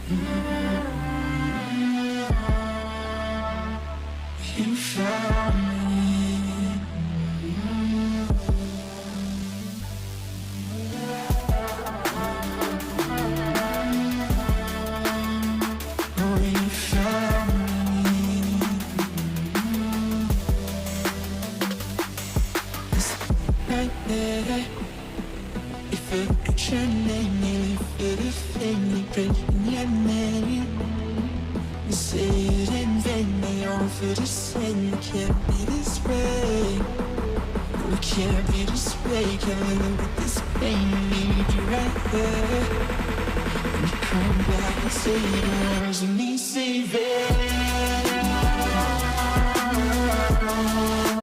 You found me. Oh, you found me. It's right there. If I could your name, nearly feel the thing breaking your name. You say it in vain, they offer to say you can't be this way. We can't be this way, can't live with this pain. Need you right there. You come back and say the words you need saving.